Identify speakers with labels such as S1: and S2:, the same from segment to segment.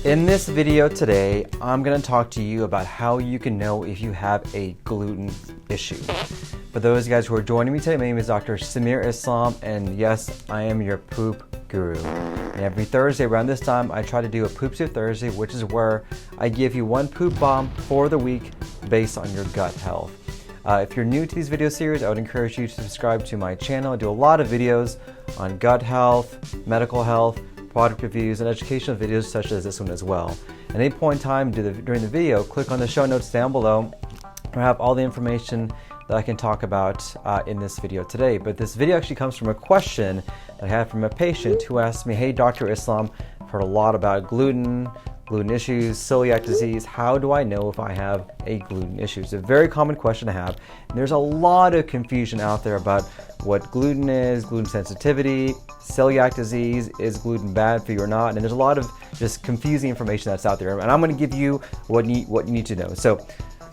S1: In this video today, I'm going to talk to you about how you can know if you have a gluten issue. For those guys who are joining me today, my name is Dr. Samir Islam, and yes, I am your poop guru. And every Thursday around this time, I try to do a Poop Tip Thursday, which is where I give you one poop bomb for the week based on your gut health. If you're new to these video series, I would encourage you to subscribe to my channel. I do a lot of videos on gut health, medical health, product reviews, and educational videos such as this one as well. At any point in time during the video, click on the show notes down below. I have all the information that I can talk about in this video today. But this video actually comes from a question that I had from a patient who asked me, "Hey, Dr. Islam, I've heard a lot about gluten issues, celiac disease. How do I know if I have a gluten issue?" It's a very common question to have. And there's a lot of confusion out there about what gluten is, gluten sensitivity, celiac disease, is gluten bad for you or not? And there's a lot of just confusing information that's out there. And I'm going to give you what you need to know. So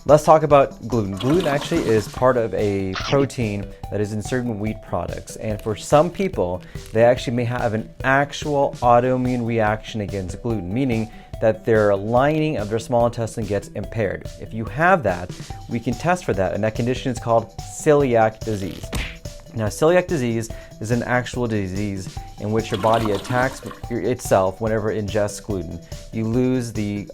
S1: let's talk about gluten. Gluten actually is part of a protein that is in certain wheat products. And for some people, they actually may have an actual autoimmune reaction against gluten, meaning that their lining of their small intestine gets impaired. If you have that, we can test for that, and that condition is called celiac disease. Now, celiac disease is an actual disease in which your body attacks itself whenever it ingests gluten. You lose the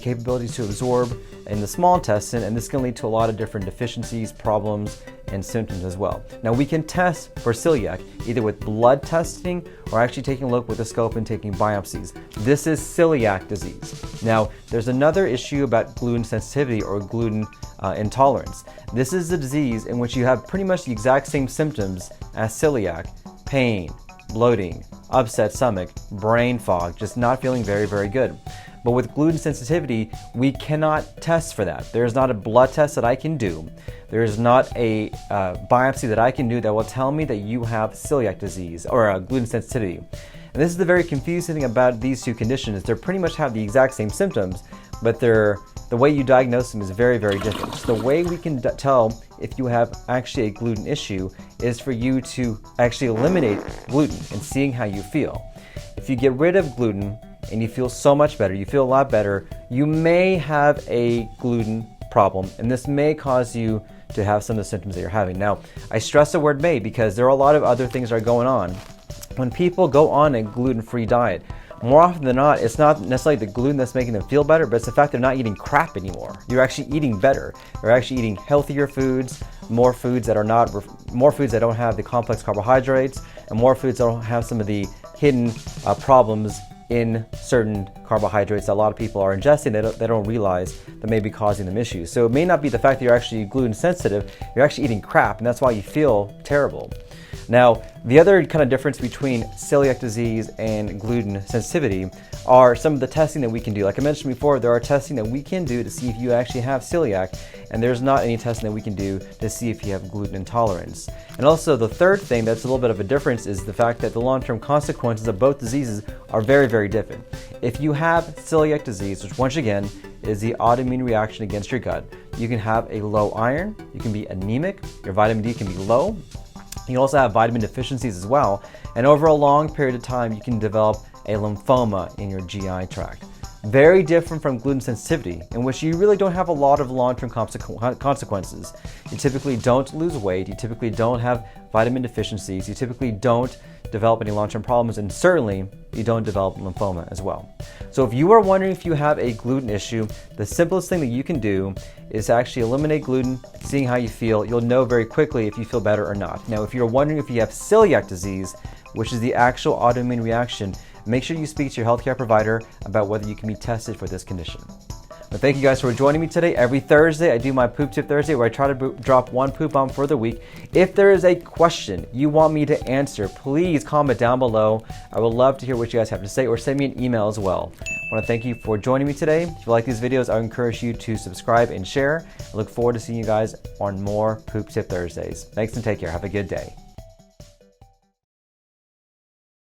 S1: capability to absorb in the small intestine, and this can lead to a lot of different deficiencies, problems, and symptoms as well. Now, we can test for celiac either with blood testing or actually taking a look with a scope and taking biopsies. This is celiac disease. Now, there's another issue about gluten sensitivity or gluten intolerance. This is a disease in which you have pretty much the exact same symptoms as celiac: pain, bloating, upset stomach, brain fog, just not feeling very, very good. But with gluten sensitivity, we cannot test for that. There's not a blood test that I can do. There's not a biopsy that I can do that will tell me that you have celiac disease or gluten sensitivity. And this is the very confusing thing about these two conditions. They pretty much have the exact same symptoms, but the way you diagnose them is very, very different. So the way we can tell if you have actually a gluten issue is for you to actually eliminate gluten and seeing how you feel. If you get rid of gluten and you feel so much better, you feel a lot better, you may have a gluten problem, and this may cause you to have some of the symptoms that you're having. Now, I stress the word may because there are a lot of other things that are going on. When people go on a gluten-free diet, more often than not, it's not necessarily the gluten that's making them feel better, but it's the fact they're not eating crap anymore. You're actually eating better. You're actually eating healthier foods, more foods that don't have the complex carbohydrates, and more foods that don't have some of the hidden problems in certain carbohydrates that a lot of people are ingesting. They don't realize that may be causing them issues. So it may not be the fact that you're actually gluten sensitive, you're actually eating crap, and that's why you feel terrible. Now, the other kind of difference between celiac disease and gluten sensitivity are some of the testing that we can do. Like I mentioned before, there are testing that we can do to see if you actually have celiac, and there's not any testing that we can do to see if you have gluten intolerance. And also the third thing that's a little bit of a difference is the fact that the long-term consequences of both diseases are very, very different. If you have celiac disease, which once again is the autoimmune reaction against your gut, you can have a low iron, you can be anemic, your vitamin D can be low. You also have vitamin deficiencies as well, and over a long period of time, you can develop a lymphoma in your GI tract. Very different from gluten sensitivity, in which you really don't have a lot of long-term consequences. You typically don't lose weight, you typically don't have vitamin deficiencies, you typically don't develop any long-term problems, and certainly you don't develop lymphoma as well. So if you are wondering if you have a gluten issue, the simplest thing that you can do is actually eliminate gluten, seeing how you feel. You'll know very quickly if you feel better or not. Now, if you're wondering if you have celiac disease, which is the actual autoimmune reaction, make sure you speak to your healthcare provider about whether you can be tested for this condition. But thank you guys for joining me today. Every Thursday, I do my Poop Tip Thursday where I try to drop one poop bomb for the week. If there is a question you want me to answer, please comment down below. I would love to hear what you guys have to say, or send me an email as well. I want to thank you for joining me today. If you like these videos, I encourage you to subscribe and share. I look forward to seeing you guys on more Poop Tip Thursdays. Thanks and take care. Have a good day.